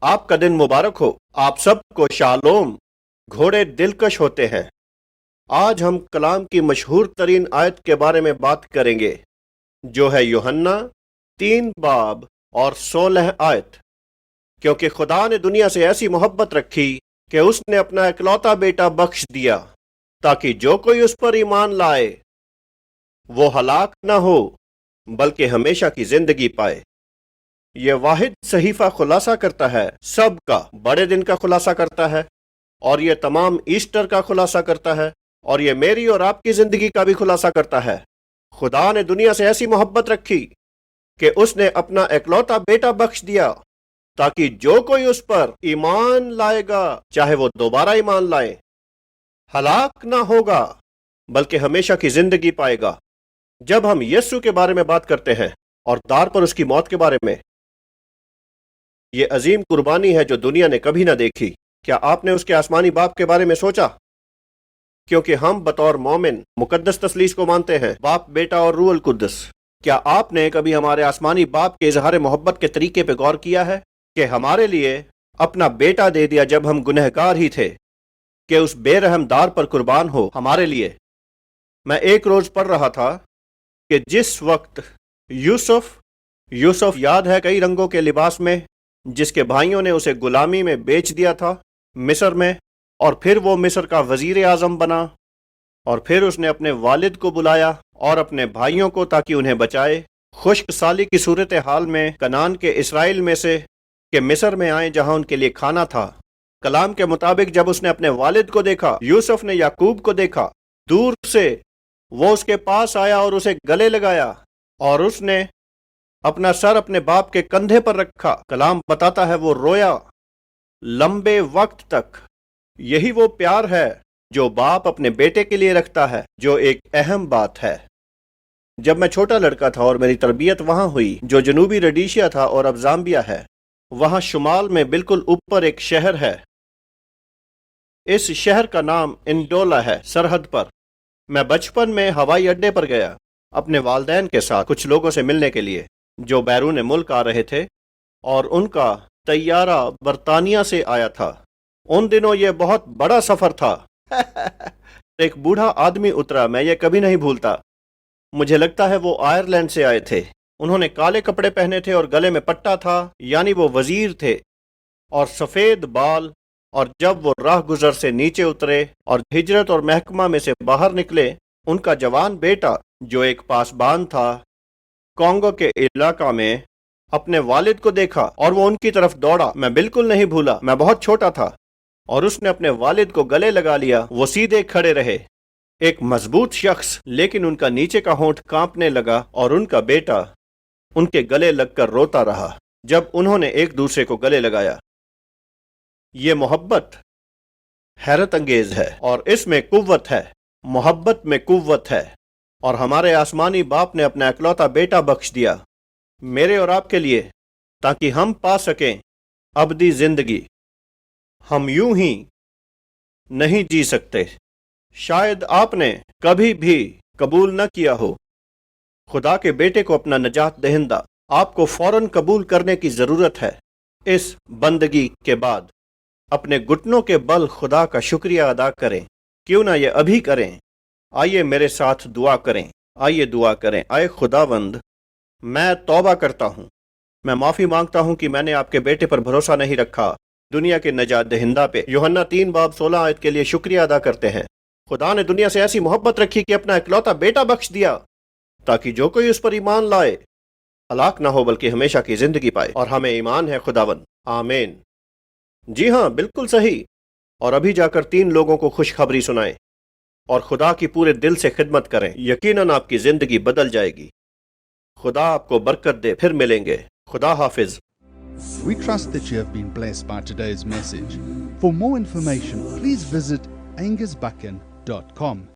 आपका दिन मुबारक हो। आप सबको शालोम। घोड़े दिलकश होते हैं। आज हम कलाम की मशहूर तरीन आयत के बारे में बात करेंगे, जो है यूहन्ना 3 बाब और 16 आयत। क्योंकि खुदा ने दुनिया से ऐसी मोहब्बत रखी कि उसने अपना इकलौता बेटा बख्श दिया, ताकि जो कोई उस पर ईमान लाए वो हलाक न हो बल्कि हमेशा की जिंदगी पाए। ये वाहिद सहीफा खुलासा करता है, सबका बड़े दिन का खुलासा करता है, और ये तमाम ईस्टर का खुलासा करता है, और ये मेरी और आपकी जिंदगी का भी खुलासा करता है। खुदा ने दुनिया से ऐसी मोहब्बत रखी कि उसने अपना इकलौता बेटा बख्श दिया, ताकि जो कोई उस पर ईमान लाएगा, चाहे वो दोबारा ईमान लाए, हलाक ना होगा बल्कि हमेशा की जिंदगी पाएगा। जब हम यीशु के बारे में बात करते हैं और दार पर उसकी मौत के बारे में, ये अजीम कुर्बानी है जो दुनिया ने कभी ना देखी। क्या आपने उसके आसमानी बाप के बारे में सोचा? क्योंकि हम बतौर मोमिन मुकद्दस तस्लीस को मानते हैं, बाप, बेटा और रूहुल कुद्दस। क्या आपने कभी हमारे आसमानी बाप के इजहार मोहब्बत के तरीके पे गौर किया है कि हमारे लिए अपना बेटा दे दिया जब हम गुनहगार ही थे, कि उस बेरहम दार पर कुर्बान हो हमारे लिए। मैं एक रोज पढ़ रहा था कि जिस वक्त यूसुफ याद है, कई रंगों के लिबास में, जिसके भाइयों ने उसे गुलामी में बेच दिया था मिस्र में, और फिर वो मिस्र का वजीर आजम बना, और फिर उसने अपने वालिद को बुलाया और अपने भाइयों को, ताकि उन्हें बचाए। खुश्क साली की सूरत हाल में कनान के इसराइल में से कि मिस्र में आए जहां उनके लिए खाना था। कलाम के मुताबिक जब उसने अपने वालिद को देखा, यूसुफ ने याकूब को देखा, दूर से वो उसके पास आया और उसे गले लगाया, और उसने अपना सर अपने बाप के कंधे पर रखा। कलाम बताता है वो रोया लंबे वक्त तक। यही वो प्यार है जो बाप अपने बेटे के लिए रखता है, जो एक अहम बात है। जब मैं छोटा लड़का था और मेरी तरबियत वहां हुई, जो जनूबी रडीशिया था और अब जाम्बिया है, वहां शुमाल में बिल्कुल ऊपर एक शहर है। इस शहर का नाम इंडोला है, सरहद पर। मैं बचपन में हवाई अड्डे पर गया अपने वालदैन के साथ कुछ लोगों से मिलने के लिए जो बैरून मुल्क आ रहे थे, और उनका तैयारा बरतानिया से आया था। उन दिनों ये बहुत बड़ा सफर था। एक बूढ़ा आदमी उतरा, मैं ये कभी नहीं भूलता। मुझे लगता है वो आयरलैंड से आए थे। उन्होंने काले कपड़े पहने थे और गले में पट्टा था, यानी वो वजीर थे, और सफेद बाल। और जब वो राह गुजर से नीचे उतरे और हिजरत और महकमा में से बाहर निकले, उनका जवान बेटा, जो एक पासबान था कॉन्गो के इलाका में, अपने वालिद को देखा और वो उनकी तरफ दौड़ा। मैं बिल्कुल नहीं भूला, मैं बहुत छोटा था, और उसने अपने वालिद को गले लगा लिया। वो सीधे खड़े रहे, एक मजबूत शख्स, लेकिन उनका नीचे का होंठ कांपने लगा, और उनका बेटा उनके गले लगकर रोता रहा जब उन्होंने एक दूसरे को गले लगाया। ये मोहब्बत हैरत अंगेज है, और इसमें कुव्वत है। मोहब्बत में कुव्वत है, और हमारे आसमानी बाप ने अपना इकलौता बेटा बख्श दिया मेरे और आपके लिए, ताकि हम पा सकें अबदी जिंदगी। हम यूं ही नहीं जी सकते। शायद आपने कभी भी कबूल न किया हो खुदा के बेटे को अपना नजात दहिंदा। आपको फौरन कबूल करने की जरूरत है। इस बंदगी के बाद अपने घुटनों के बल खुदा का शुक्रिया अदा करें। क्यों ना ये अभी करें। आइए मेरे साथ दुआ करें। आइए दुआ करें। आए खुदावंद, मैं तौबा करता हूँ। मैं माफ़ी मांगता हूँ कि मैंने आपके बेटे पर भरोसा नहीं रखा, दुनिया के नजात दहिंदा पे। यूहन्ना 3 बाब 16 आयत के लिए शुक्रिया अदा करते हैं। खुदा ने दुनिया से ऐसी मोहब्बत रखी कि अपना इकलौता बेटा बख्श दिया, ताकि जो कोई उस पर ईमान लाए हलाक ना हो बल्कि हमेशा की जिंदगी पाए। और हमें ईमान है खुदावंद। आमीन। जी हाँ, बिल्कुल सही। और अभी जाकर 3 लोगों को खुशखबरी सुनाएं और खुदा की पूरे दिल से खिदमत करें। यकीनन आपकी जिंदगी बदल जाएगी। खुदा आपको बरकत दे। फिर मिलेंगे। खुदा हाफिज। We trust that you have been blessed by today's message. For more information, please visit angusbuchan.com.